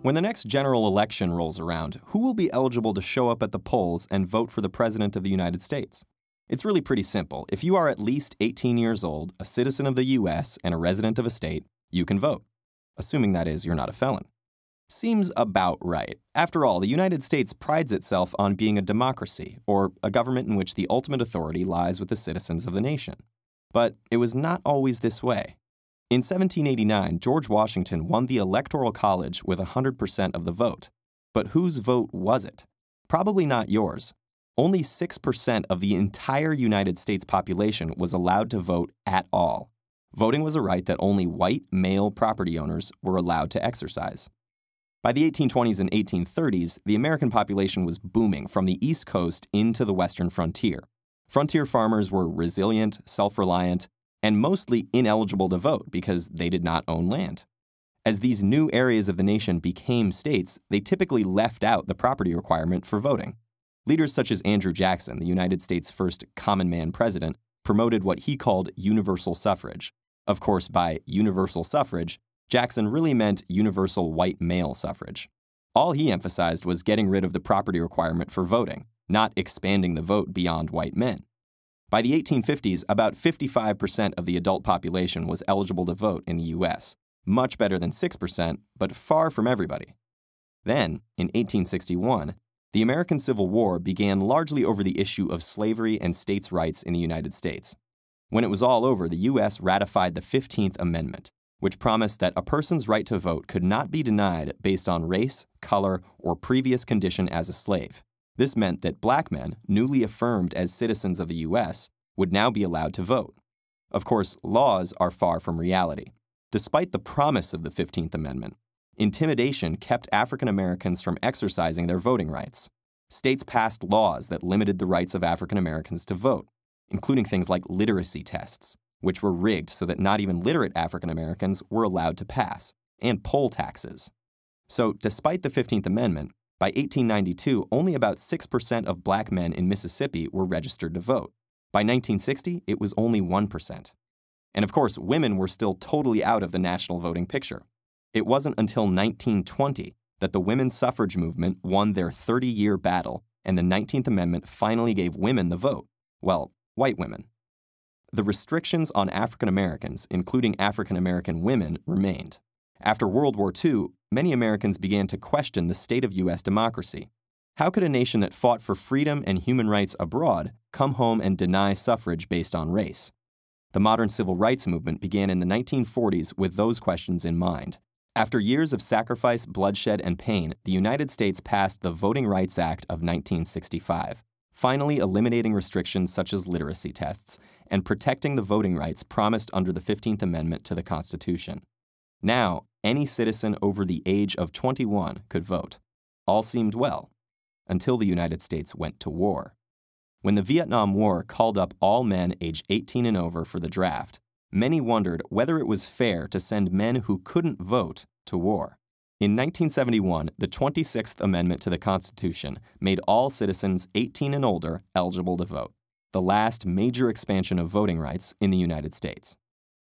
When the next general election rolls around, who will be eligible to show up at the polls and vote for the President of the United States? It's really pretty simple. If you are at least 18 years old, a citizen of the U.S., and a resident of a state, you can vote. Assuming that is, you're not a felon. Seems about right. After all, the United States prides itself on being a democracy, or a government in which the ultimate authority lies with the citizens of the nation. But it was not always this way. In 1789, George Washington won the Electoral College with 100% of the vote. But whose vote was it? Probably not yours. Only 6% of the entire United States population was allowed to vote at all. Voting was a right that only white male property owners were allowed to exercise. By the 1820s and 1830s, the American population was booming from the East Coast into the western frontier. Frontier farmers were resilient, self-reliant, and mostly ineligible to vote because they did not own land. As these new areas of the nation became states, they typically left out the property requirement for voting. Leaders such as Andrew Jackson, the United States' first common man president, promoted what he called universal suffrage. Of course, by universal suffrage, Jackson really meant universal white male suffrage. All he emphasized was getting rid of the property requirement for voting, not expanding the vote beyond white men. By the 1850s, about 55% of the adult population was eligible to vote in the U.S., much better than 6%, but far from everybody. Then, in 1861, the American Civil War began largely over the issue of slavery and states' rights in the United States. When it was all over, the U.S. ratified the 15th Amendment, which promised that a person's right to vote could not be denied based on race, color, or previous condition as a slave. This meant that black men, newly affirmed as citizens of the U.S., would now be allowed to vote. Of course, laws are far from reality. Despite the promise of the 15th Amendment, intimidation kept African Americans from exercising their voting rights. States passed laws that limited the rights of African Americans to vote, including things like literacy tests, which were rigged so that not even literate African Americans were allowed to pass, and poll taxes. So, despite the 15th Amendment, by 1892, only about 6% of black men in Mississippi were registered to vote. By 1960, it was only 1%. And of course, women were still totally out of the national voting picture. It wasn't until 1920 that the women's suffrage movement won their 30-year battle, and the 19th Amendment finally gave women the vote. Well, white women. The restrictions on African Americans, including African American women, remained. After World War II, many Americans began to question the state of U.S. democracy. How could a nation that fought for freedom and human rights abroad come home and deny suffrage based on race? The modern civil rights movement began in the 1940s with those questions in mind. After years of sacrifice, bloodshed, and pain, the United States passed the Voting Rights Act of 1965, finally eliminating restrictions such as literacy tests and protecting the voting rights promised under the 15th Amendment to the Constitution. Now, any citizen over the age of 21 could vote. All seemed well, until the United States went to war. When the Vietnam War called up all men aged 18 and over for the draft, many wondered whether it was fair to send men who couldn't vote to war. In 1971, the 26th Amendment to the Constitution made all citizens 18 and older eligible to vote, the last major expansion of voting rights in the United States.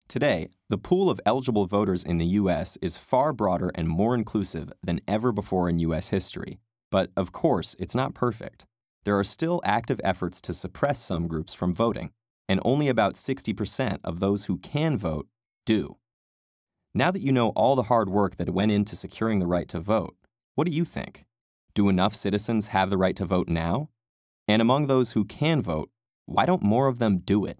Today, the pool of eligible voters in the U.S. is far broader and more inclusive than ever before in U.S. history. But, of course, it's not perfect. There are still active efforts to suppress some groups from voting, and only about 60% of those who can vote do. Now that you know all the hard work that went into securing the right to vote, what do you think? Do enough citizens have the right to vote now? And among those who can vote, why don't more of them do it?